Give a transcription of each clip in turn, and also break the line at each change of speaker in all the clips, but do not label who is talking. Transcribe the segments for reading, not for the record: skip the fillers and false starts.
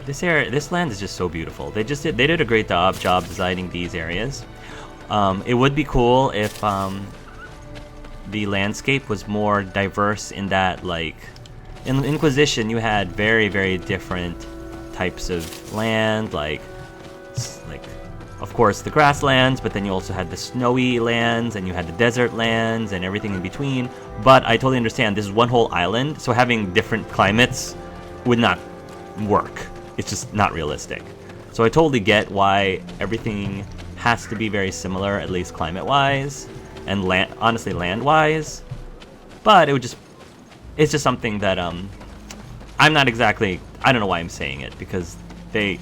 This land is just so beautiful. They did a great job designing these areas. It would be cool if the landscape was more diverse in that, like, in Inquisition you had very, very different types of land, like of course the grasslands, but then you also had the snowy lands and you had the desert lands and everything in between. But I totally understand, this is one whole island, so having different climates would not work. It's just not realistic. So I totally get why everything has to be very similar, at least climate-wise, and honestly land-wise. But it's just something that I'm not exactly, I don't know why I'm saying it, because this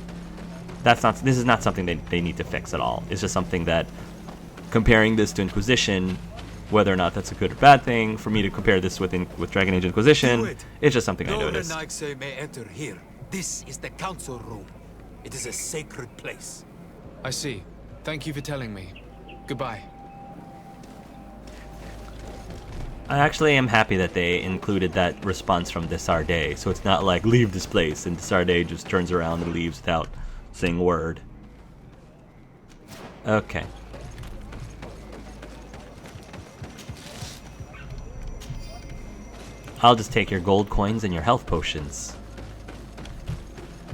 is not something they need to fix at all. It's just something that, comparing this to Inquisition, whether or not that's a good or bad thing, for me to compare this with Dragon Age Inquisition, it's just something I noticed.
No Renaigse may enter here. This is the council room. It is a sacred place.
I see. Thank you for telling me. Goodbye.
I actually am happy that they included that response from Desarde, so it's not like, leave this place, and Desarde just turns around and leaves without saying a word. Okay. I'll just take your gold coins and your health potions.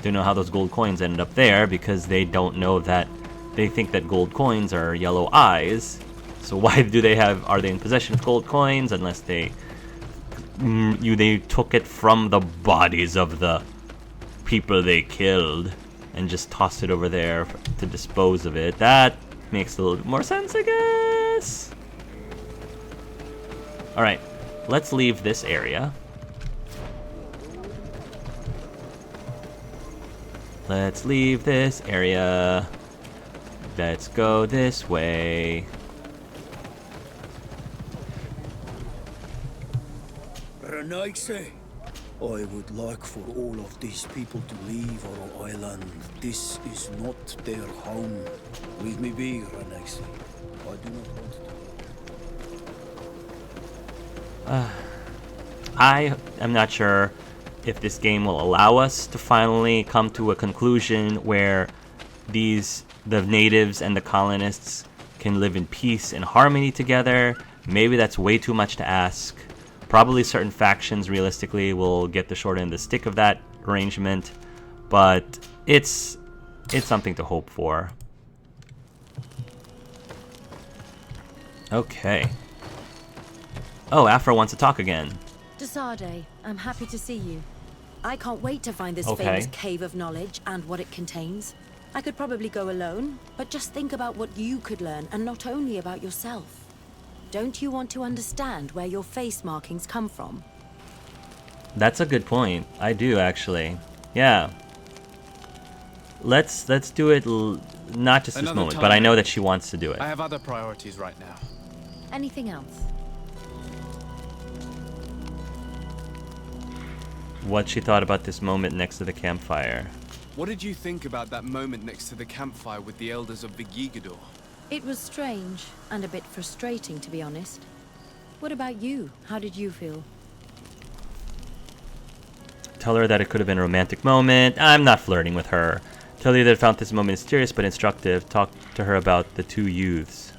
Don't know how those gold coins ended up there, because they don't know that, they think that gold coins are yellow eyes. So why are they in possession of gold coins unless they took it from the bodies of the people they killed and just tossed it over there to dispose of it? That makes a little bit more sense, I guess. Alright, let's leave this area. Let's leave this area. Let's go this way.
Renaigse, I would like for all of these people to leave our island. This is not their home. Leave me be, Renaigse. I do not want to.
I am not sure if this game will allow us to finally come to a conclusion where the natives and the colonists can live in peace and harmony together. Maybe that's way too much to ask. Probably certain factions, realistically, will get the short end of the stick of that arrangement, but it's something to hope for. Okay. Oh, Afra wants to talk again.
Desarde, I'm happy to see you. I can't wait to find this famous cave of knowledge and what it contains. I could probably go alone, but just think about what you could learn, and not only about yourself. Don't you want to understand where your face markings come from?
That's a good point. I do, actually. Yeah. Let's do it, not just this moment, but I know that she wants to do it.
I have other priorities right now.
Anything else?
What she thought about this moment next to the campfire.
What did you think about that moment next to the campfire with the elders of Vigigador?
It was strange, and a bit frustrating, to be honest. What about you? How did you feel?
Tell her that it could have been a romantic moment. I'm not flirting with her. Tell her that I found this moment mysterious but instructive. Talk to her about the two youths.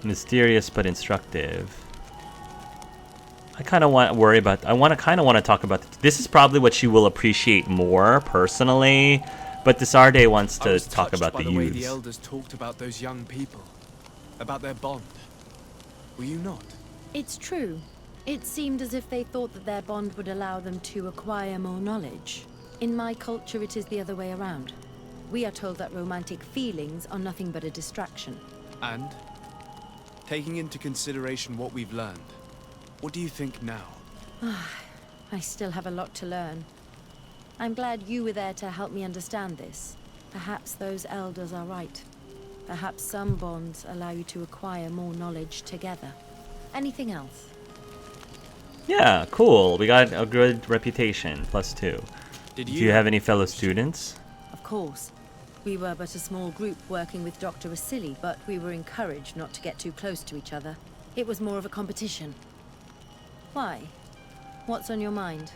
Mysterious but instructive. I kind of want to worry about. I kind of want to talk about. This is probably what she will appreciate more personally, but Desarde wants to talk about the youths.
I was touched by the way the elders talked about those young people, about their bond. Were you not?
It's true. It seemed as if they thought that their bond would allow them to acquire more knowledge. In my culture, it is the other way around. We are told that romantic feelings are nothing but a distraction.
And, taking into consideration what we've learned, what do you think now?
I still have a lot to learn. I'm glad you were there to help me understand this. Perhaps those elders are right. Perhaps some bonds allow you to acquire more knowledge together. Anything else?
Yeah, cool. We got a good reputation, +2.
Do
you have any fellow students?
Of course. We were but a small group working with Dr. Vasily, but we were encouraged not to get too close to each other. It was more of a competition. Why? What's on your mind?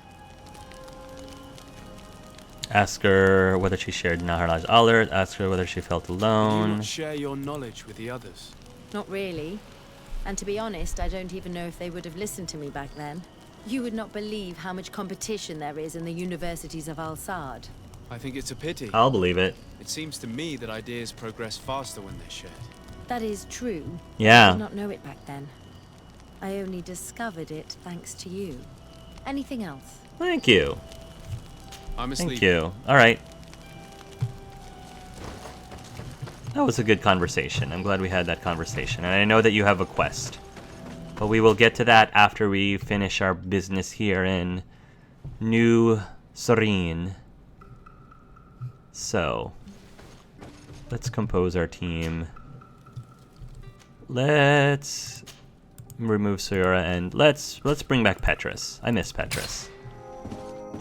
Ask her whether she shared Naharaj alert. Ask her whether she felt
Do you
alone.
not share your knowledge with the others?
Not really. And to be honest, I don't even know if they would have listened to me back then. You would not believe how much competition there is in the universities of Al-Sad.
I think it's a pity.
I'll believe it.
It seems to me that ideas progress faster when they're shared.
That is true. I
Yeah.
did not know it back then. I only discovered it thanks to you. Anything else?
Thank you.
I'm asleep.
Thank you. All right. That was a good conversation. I'm glad we had that conversation. And I know that you have a quest. But we will get to that after we finish our business here in New Serene. So, let's compose our team. Let's remove Sayura and let's bring back Petrus. I miss Petrus.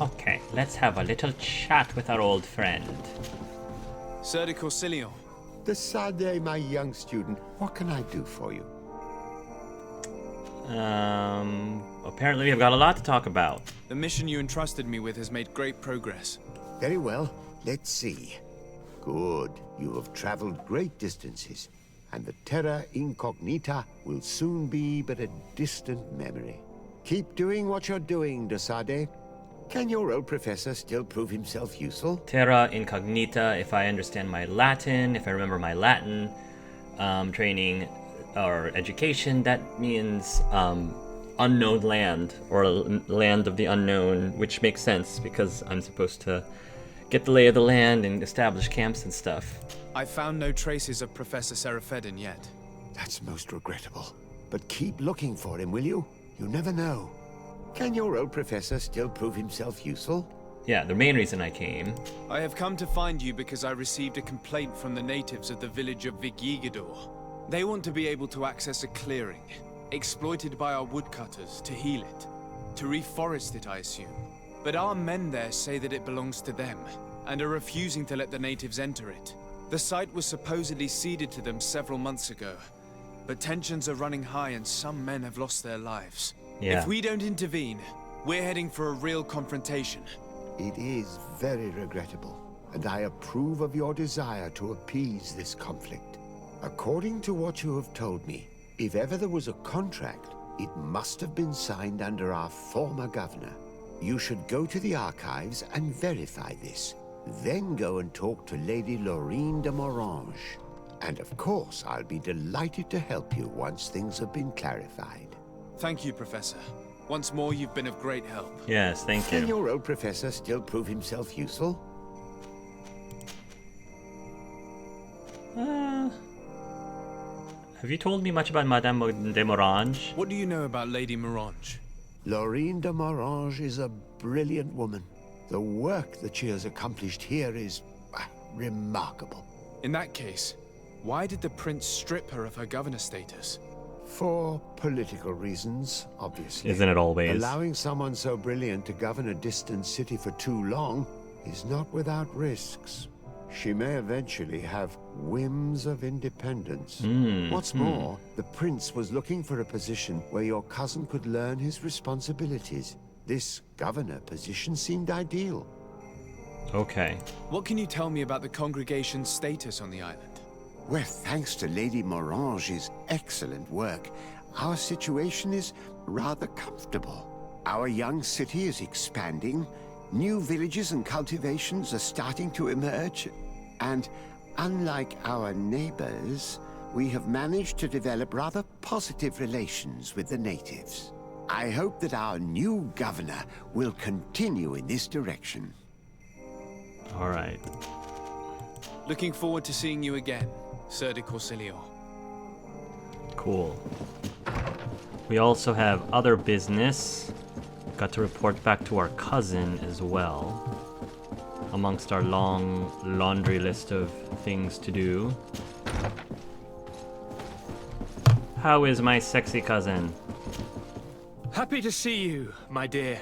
Okay, let's have a little chat with our old friend.
Sir de Corsilion.
Sade, my young student, what can I do for you?
Apparently we've got a lot to talk about.
The mission you entrusted me with has made great progress.
Very well, let's see. Good, you have traveled great distances, and the Terra Incognita will soon be but a distant memory. Keep doing what you're doing, Sade. Can your old professor still prove himself useful?
Terra Incognita, if I understand my Latin, if I remember my Latin training or education, that means unknown land, or land of the unknown, which makes sense because I'm supposed to get the lay of the land and establish camps and stuff.
I found no traces of Professor Seraphedin yet.
That's most regrettable. But keep looking for him, will you? You never know. Can your old professor still prove himself useful?
Yeah, the main reason I came.
I have come to find you because I received a complaint from the natives of the village of Vigigador. They want to be able to access a clearing, exploited by our woodcutters, to heal it. To reforest it, I assume. But our men there say that it belongs to them, and are refusing to let the natives enter it. The site was supposedly ceded to them several months ago, but tensions are running high and some men have lost their lives.
Yeah.
If we don't intervene, we're heading for a real confrontation.
It is very regrettable, and I approve of your desire to appease this conflict. According to what you have told me, if ever there was a contract, it must have been signed under our former governor. You should go to the archives and verify this. Then go and talk to Lady Laurine de Morange. And of course, I'll be delighted to help you once things have been clarified.
Thank you, Professor. Once more, you've been of great help.
Yes, thank
Can
you.
your old professor still prove himself useful?
Have you told me much about Madame de Morange?
What do you know about Lady Morange?
Laurine de Morange is a brilliant woman. The work that she has accomplished here is remarkable.
In that case, why did the prince strip her of her governor status?
For political reasons, obviously.
Isn't it always?
Allowing someone so brilliant to govern a distant city for too long is not without risks. She may eventually have whims of independence. What's more, the prince was looking for a position where your cousin could learn his responsibilities. This governor position seemed ideal.
Okay.
What can you tell me about the congregation's status on the island?
Well, thanks to Lady Morange's excellent work, our situation is rather comfortable. Our young city is expanding, new villages and cultivations are starting to emerge, and unlike our neighbors, we have managed to develop rather positive relations with the natives. I hope that our new governor will continue in this direction.
All right.
Looking forward to seeing you again, Sir de Corsilion.
Cool. We also have other business. Got to report back to our cousin as well. Amongst our long laundry list of things to do. How is my sexy cousin?
Happy to see you, my dear.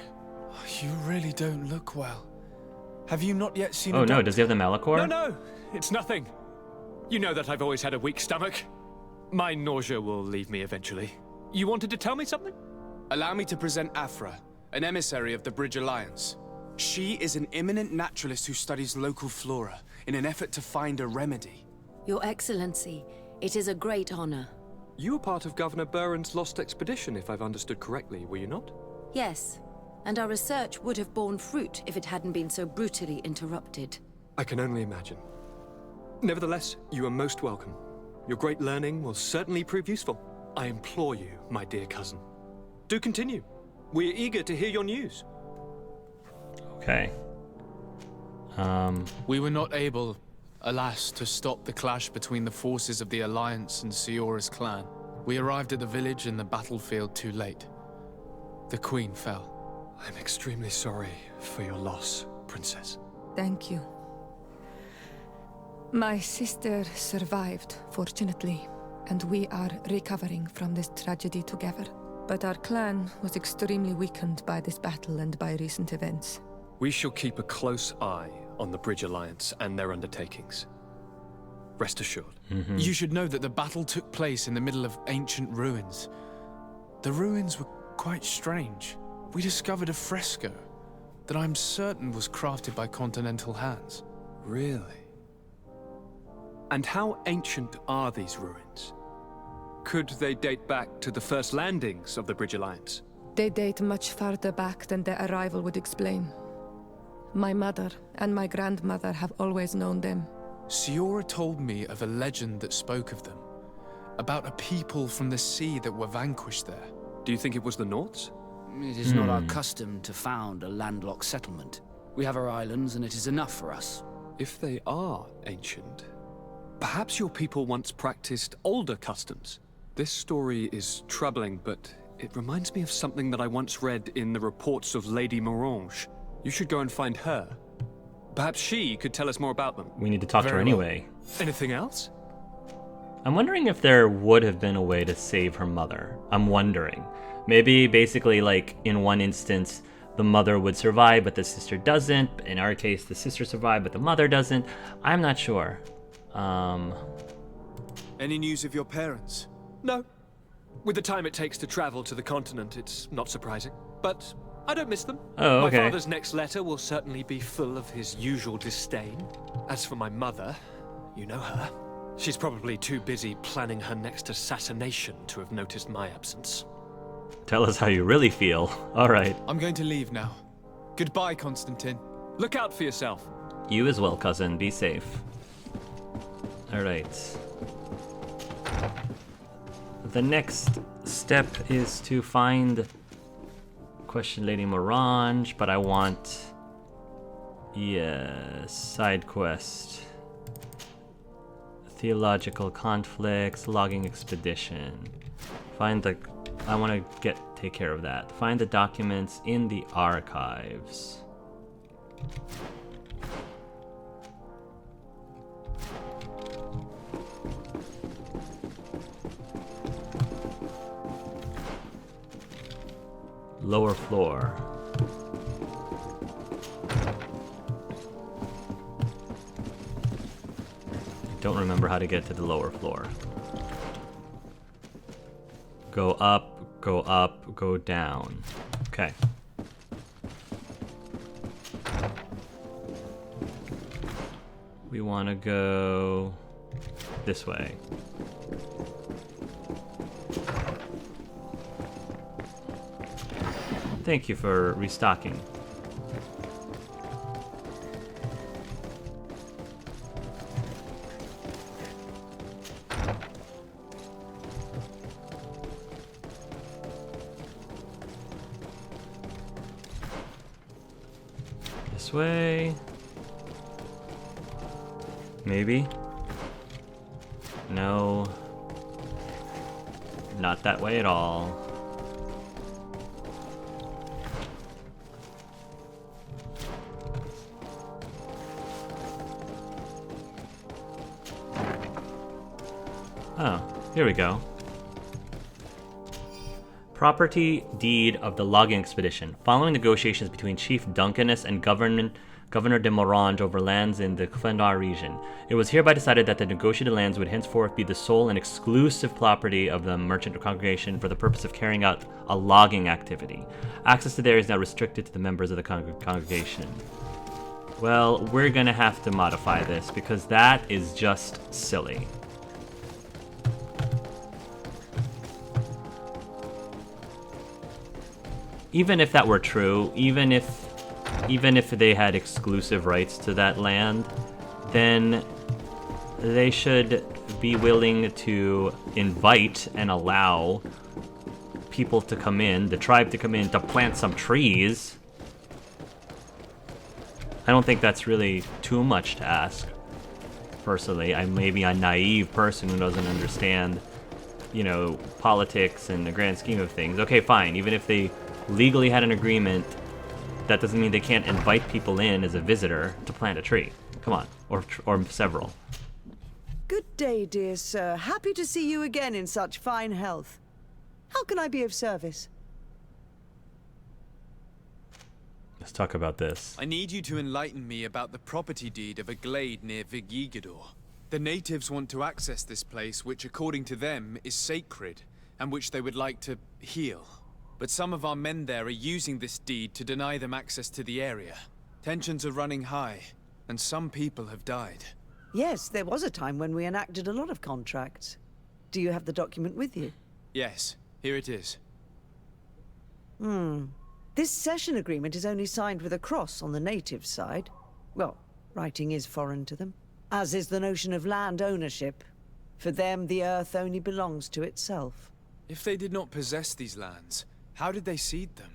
You really don't look well. Have you not yet seen
Oh
a
no,
doctor?
does he have the Malachor?
No, it's nothing. You know that I've always had a weak stomach. My nausea will leave me eventually. You wanted to tell me something?
Allow me to present Afra, an emissary of the Bridge Alliance. She is an eminent naturalist who studies local flora in an effort to find a remedy.
Your Excellency, it is a great honor.
You were part of Governor Buren's lost expedition, if I've understood correctly, were you not?
Yes, and our research would have borne fruit if it hadn't been so brutally interrupted.
I can only imagine. Nevertheless, you are most welcome. Your great learning will certainly prove useful. I implore you, my dear cousin. Do continue. We are eager to hear your news.
Okay.
We were not able, alas, to stop the clash between the forces of the Alliance and Siora's clan. We arrived at the village and the battlefield too late. The Queen fell.
I'm extremely sorry for your loss, Princess.
Thank you. My sister survived, fortunately, and we are recovering from this tragedy together. But our clan was extremely weakened by this battle and by recent events.
We shall keep a close eye on the Bridge Alliance and their undertakings. Rest assured.
You should know that the battle took place in the middle of ancient ruins. The ruins were quite strange. We discovered a fresco that I'm certain was crafted by continental hands.
Really? And how ancient are these ruins? Could they date back to the first landings of the Bridge Alliance?
They date much farther back than their arrival would explain. My mother and my grandmother have always known them.
Siora told me of a legend that spoke of them, about a people from the sea that were vanquished there.
Do you think it was the Norts?
It is not our custom to found a landlocked settlement. We have our islands, and it is enough for us.
If they are ancient, perhaps your people once practiced older customs. This story is troubling, but it reminds me of something that I once read in the reports of Lady Morange. You should go and find her. Perhaps she could tell us more about them.
We need to talk to her anyway.
Anything else?
I'm wondering if there would have been a way to save her mother. I'm wondering. Maybe basically like in one instance, the mother would survive, but the sister doesn't. In our case, the sister survived, but the mother doesn't. I'm not sure.
Any news of your parents?
No. With the time it takes to travel to the continent, it's not surprising. But I don't miss them.
Oh, okay.
My father's next letter will certainly be full of his usual disdain. As for my mother, you know her. She's probably too busy planning her next assassination to have noticed my absence.
Tell us how you really feel. All right.
I'm going to leave now. Goodbye, Constantine.
Look out for yourself.
You as well, cousin. Be safe. All right. The next step is to find question Lady Morange, but I want... Yes, side quest. Theological conflicts, logging expedition. Find the... I want to take care of that. Find the documents in the archives. Lower floor. I don't remember how to get to the lower floor. Go up, go down. Okay. We want to go this way. Thank you for restocking. This way. Maybe. No. Not that way at all. Oh, here we go. Property deed of the logging expedition. Following negotiations between Chief Duncanus and Governor de Morange over lands in the Kfandar region. It was hereby decided that the negotiated lands would henceforth be the sole and exclusive property of the merchant congregation for the purpose of carrying out a logging activity. Access to the area is now restricted to the members of the congregation. Well, we're gonna have to modify this because that is just silly. Even if that were true, even if they had exclusive rights to that land, then they should be willing to invite and allow people to come in, the tribe to come in, to plant some trees. I don't think that's really too much to ask, personally. I may be a naive person who doesn't understand, you know, politics and the grand scheme of things. Okay, fine, even if they legally had an agreement, that doesn't mean they can't invite people in as a visitor to plant a tree. Come on, or several.
Good day, dear sir. Happy to see you again in such fine health. How can I be of service?
Let's talk about this.
I need you to enlighten me about the property deed of a glade near Vigigidor. The natives want to access this place, which according to them is sacred, and which they would like to heal. But some of our men there are using this deed to deny them access to the area. Tensions are running high, and some people have died.
Yes, there was a time when we enacted a lot of contracts. Do you have the document with you?
Yes, here it is.
This cession agreement is only signed with a cross on the native side. Well, writing is foreign to them, as is the notion of land ownership. For them, the earth only belongs to itself.
If they did not possess these lands, how did they cede them?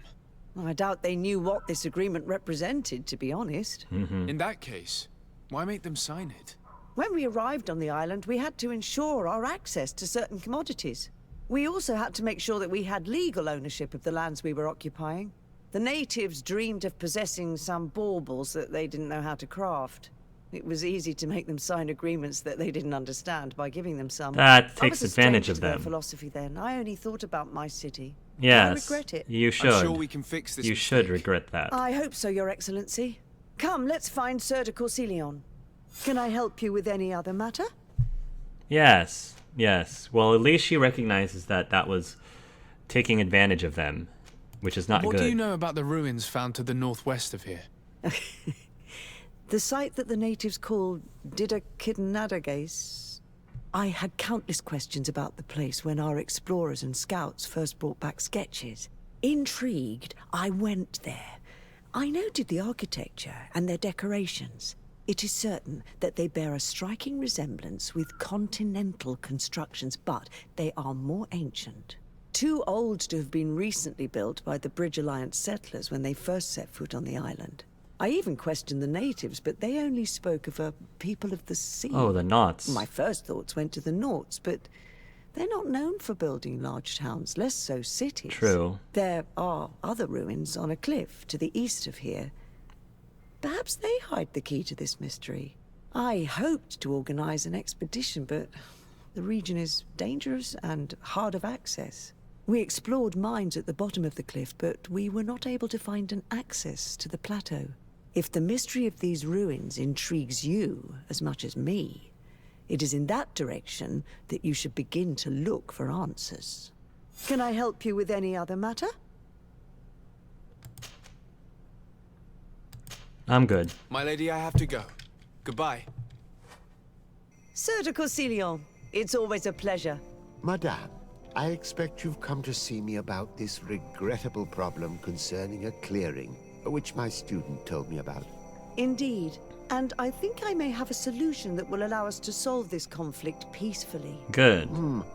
I doubt they knew what this agreement represented, to be honest.
In that case, why make them sign it?
When we arrived on the island, we had to ensure our access to certain commodities. We also had to make sure that we had legal ownership of the lands we were occupying. The natives dreamed of possessing some baubles that they didn't know how to craft. It was easy to make them sign agreements that they didn't understand by giving them some.
That takes advantage of them.
Philosophy then. I only thought about my city.
Yes,
I regret it.
you should.
I'm sure we can fix this.
You should regret that.
I hope so, Your Excellency. Come, let's find Sir de Corsilion. Can I help you with any other matter?
Yes, yes. Well, at least she recognizes that that was taking advantage of them, which is not good.
What do you know about the ruins found to the northwest of here?
The site that the natives call Didakidnadagace. I had countless questions about the place when our explorers and scouts first brought back sketches. Intrigued, I went there. I noted the architecture and their decorations. It is certain that they bear a striking resemblance with continental constructions, but they are more ancient. Too old to have been recently built by the Bridge Alliance settlers when they first set foot on the island. I even questioned the natives, but they only spoke of a people of the sea.
Oh, the Nauts.
My first thoughts went to the Nauts, but they're not known for building large towns, less so cities.
True.
There are other ruins on a cliff to the east of here. Perhaps they hide the key to this mystery. I hoped to organize an expedition, but the region is dangerous and hard of access. We explored mines at the bottom of the cliff, but we were not able to find an access to the plateau. If the mystery of these ruins intrigues you as much as me, it is in that direction that you should begin to look for answers. Can I help you with any other matter?
I'm good.
My lady, I have to go. Goodbye.
Sir de Corsilion, it's always a pleasure.
Madame, I expect you've come to see me about this regrettable problem concerning a clearing, which my student told me about.
Indeed. And I think I may have a solution that will allow us to solve this conflict peacefully.
Good.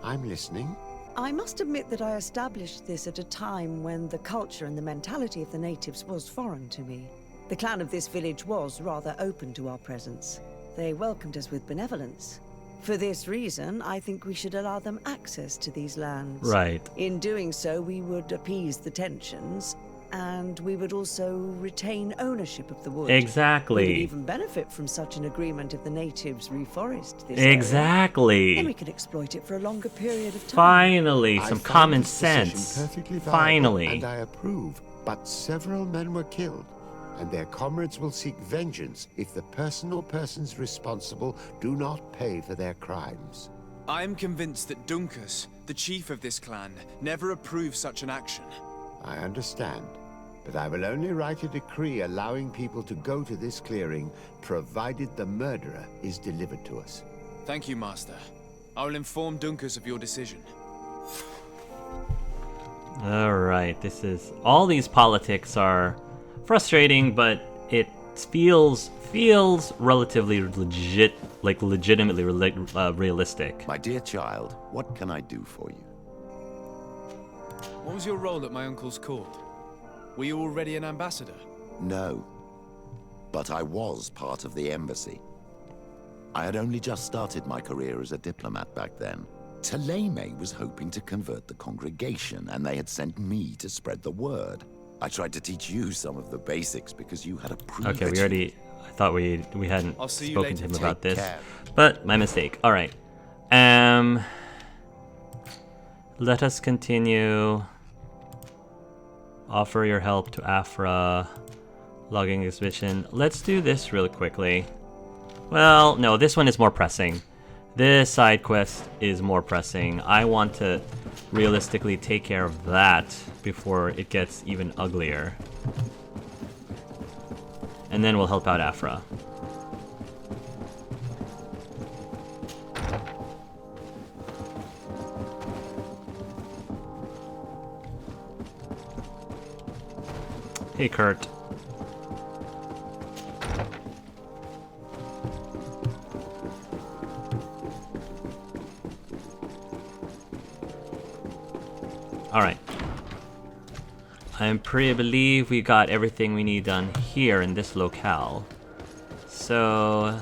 I'm listening.
I must admit that I established this at a time when the culture and the mentality of the natives was foreign to me. The clan of this village was rather open to our presence. They welcomed us with benevolence. For this reason, I think we should allow them access to these lands.
Right.
In doing so, we would appease the tensions, and we would also retain ownership of the wood.
Exactly.
We would even benefit from such an agreement if the natives reforest this
Exactly.
area. Then we could exploit it for a longer period of time.
Finally,
I
some
find
common
this decision
sense.
perfectly viable,
Finally.
and I approve. But several men were killed, and their comrades will seek vengeance if the person or persons responsible do not pay for their crimes.
I am convinced that Dunkus, the chief of this clan, never approved such an action.
I understand, but I will only write a decree allowing people to go to this clearing, provided the murderer is delivered to us.
Thank you, Master. I will inform Dunkus of your decision.
Alright, this is... All these politics are frustrating, but it feels relatively legitimately realistic.
My dear child, what can I do for you?
What was your role at my uncle's court? Were you already an ambassador?
No, but I was part of the embassy. I had only just started my career as a diplomat back then. Taleme was hoping to convert the congregation, and they had sent me to spread the word. I tried to teach you some of the basics because you had a
Okay, we already... I thought we hadn't spoken to him about this.
Care.
But my mistake. Alright. Let us continue. Offer your help to Afra. Logging exhibition. Let's do this really quickly. Well, no, this one is more pressing. This side quest is more pressing. I want to realistically take care of that before it gets even uglier. And then we'll help out Afra. Hey, Kurt. Alright. I believe we got everything we need done here in this locale. So...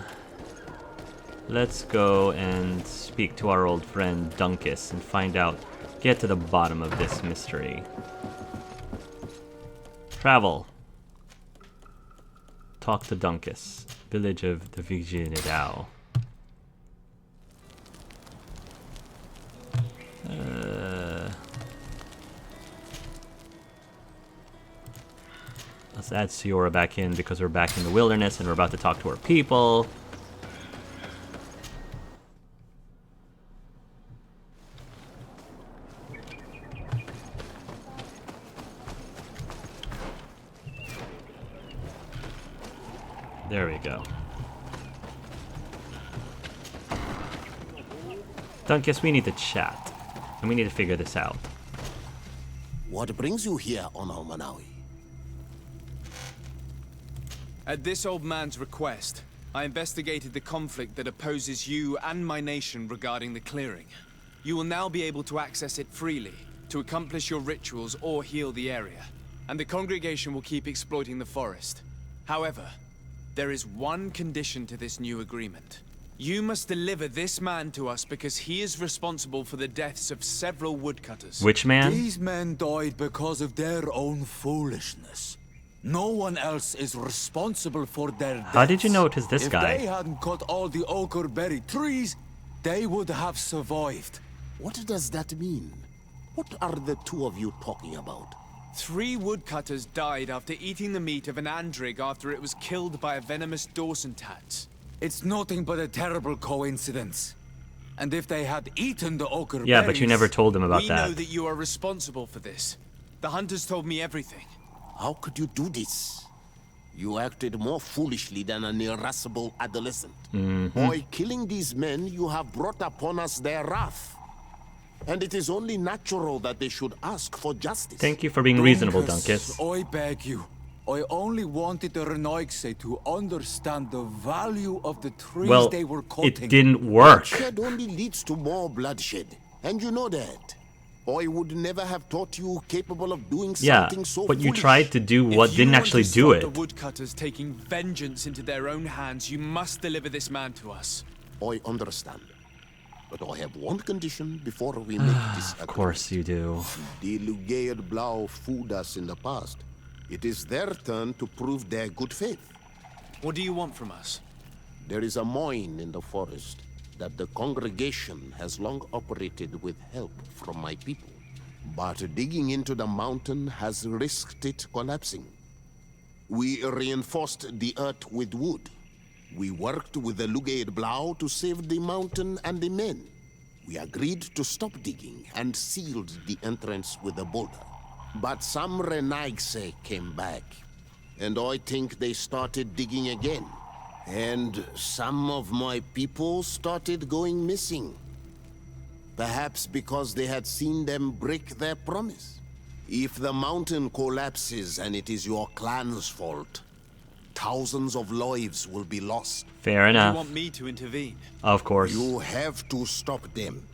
let's go and speak to our old friend Dunkus and find out, get to the bottom of this mystery. Travel. Talk to Dunkus, village of the Vigilidao. Let's add Siora back in because we're back in the wilderness and we're about to talk to our people. There we go. Dunkus, we need to chat. And we need to figure this out.
What brings you here, Ono Manawi?
At this old man's request, I investigated the conflict that opposes you and my nation regarding the clearing. You will now be able to access it freely, to accomplish your rituals or heal the area. And the congregation will keep exploiting the forest. However, there is one condition to this new agreement. You must deliver this man to us because he is responsible for the deaths of several woodcutters.
Which man?
These men died because of their own foolishness. No one else is responsible for their deaths.
How did you know it was this guy?
If they hadn't cut all the oakerberry trees, they would have survived.
What does that mean? What are the two of you talking about?
3 woodcutters died after eating the meat of an andrig after it was killed by a venomous Dawson tats.
It's nothing but a terrible coincidence. And if they had eaten the ochre
Yeah, but you never told them about
we
that.
know that you are responsible for this. The hunters told me everything.
How could you do this? You acted more foolishly than an irascible adolescent. By killing these men, you have brought upon us their wrath. And it is only natural that they should ask for justice.
Thank you for being reasonable, Dunkus.
I beg you. I only wanted the Renoixe to understand the value of the trees they were cutting.
It didn't work.
Bloodshed only leads to more bloodshed. And you know that. I would never have thought you capable of doing something so
but you
foolish.
tried to do what didn't actually do it.
If you want to stop the woodcutters taking vengeance into their own hands, you must deliver this man to us.
I understand. But I have one condition before we make this agreement.
Of course you do.
The Lugaid Blau fooled us in the past. It is their turn to prove their good faith.
What do you want from us?
There is a mine in the forest that the congregation has long operated with help from my people. But digging into the mountain has risked it collapsing. We reinforced the earth with wood. We worked with the Lugaid Blau to save the mountain and the men. We agreed to stop digging and sealed the entrance with a boulder. But some Renaigse came back, and I think they started digging again. And some of my people started going missing. Perhaps because they had seen them break their promise. If the mountain collapses and it is your clan's fault, thousands of lives will be lost.
Fair enough.
You want me to intervene?
Of course.
You have to stop them.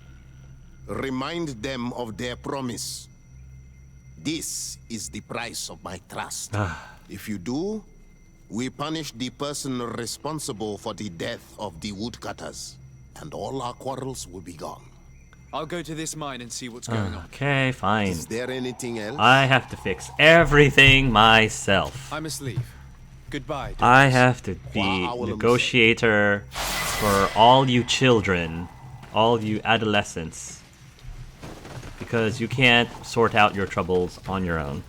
Remind them of their promise. This is the price of my trust. If you do, we punish the person responsible for the death of the woodcutters, and all our quarrels will be gone.
I'll go to this mine and see what's going on.
Okay, fine.
Is there anything else?
I have to fix everything myself.
I must leave. Goodbye.
I have to be negotiator for all you children, all you adolescents, because you can't sort out your troubles on your own.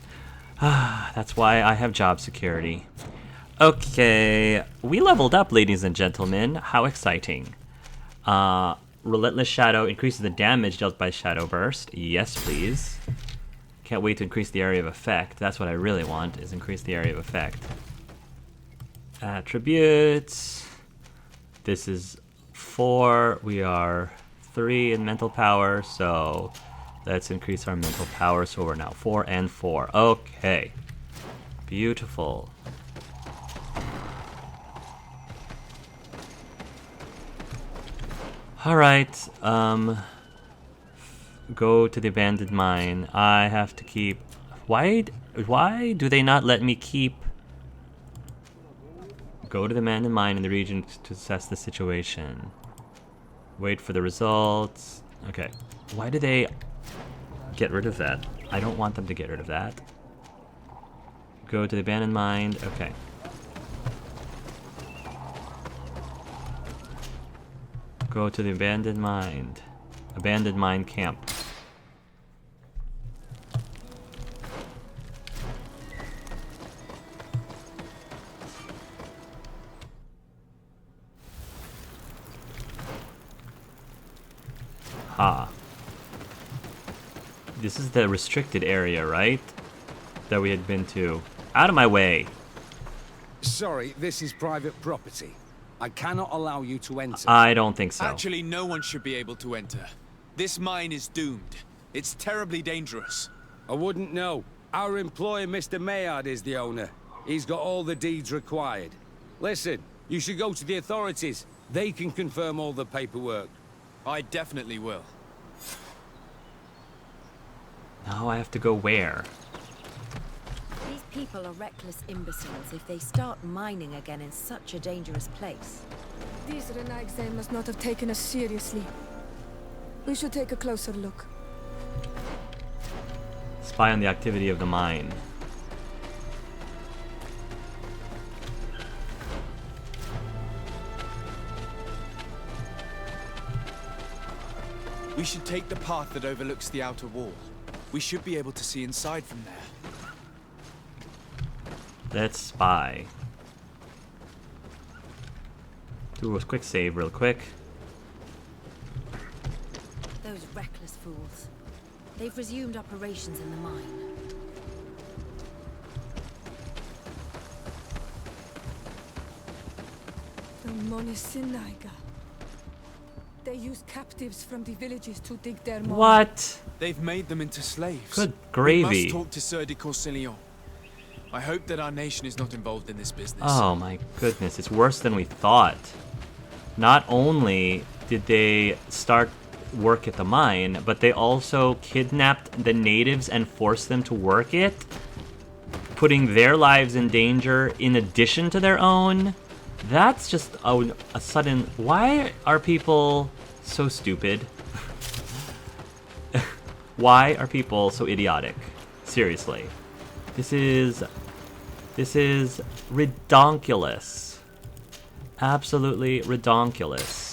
That's why I have job security. Okay, we leveled up, ladies and gentlemen. How exciting. Relentless Shadow increases the damage dealt by Shadow Burst. Yes, please. Can't wait to increase the area of effect. That's what I really want, is increase the area of effect. Attributes. This is 4. We are 3 in mental power, so let's increase our mental power. So we're now 4 and 4. Okay. Beautiful. Alright, go to the abandoned mine. I have to keep... Why do they not let me keep... Go to the abandoned mine in the region to assess the situation. Wait for the results. Okay. Why do they get rid of that? I don't want them to get rid of that. Go to the abandoned mine. Okay. Go to the abandoned mine. Abandoned mine camp. Ha. This is the restricted area, right? That we had been to. Out of my way.
Sorry, this is private property. I cannot allow you to enter.
I don't think so.
Actually, no one should be able to enter. This mine is doomed. It's terribly dangerous.
I wouldn't know. Our employer, Mr. Maillard, is the owner. He's got all the deeds required. Listen, you should go to the authorities. They can confirm all the paperwork.
I definitely will.
Now I have to go where?
These people are reckless imbeciles if they start mining again in such a dangerous place.
These Renaigse must not have taken us seriously. We should take a closer look.
Spy on the activity of the mine.
We should take the path that overlooks the outer wall. We should be able to see inside from there.
Let's spy. Do a quick save real quick.
Those reckless fools. They've resumed operations in the mine.
The Monisiniga. They use captives from the villages to dig their mine.
What?
They've made them into slaves.
Good gravy.
We must talk to Sir de Corsillon. I hope that our nation is not involved in this business.
Oh my goodness, it's worse than we thought. Not only did they start work at the mine, but they also kidnapped the natives and forced them to work it, putting their lives in danger in addition to their own. That's just a sudden... Why are people so stupid? Why are people so idiotic? Seriously. This is redonkulous. Absolutely redonkulous.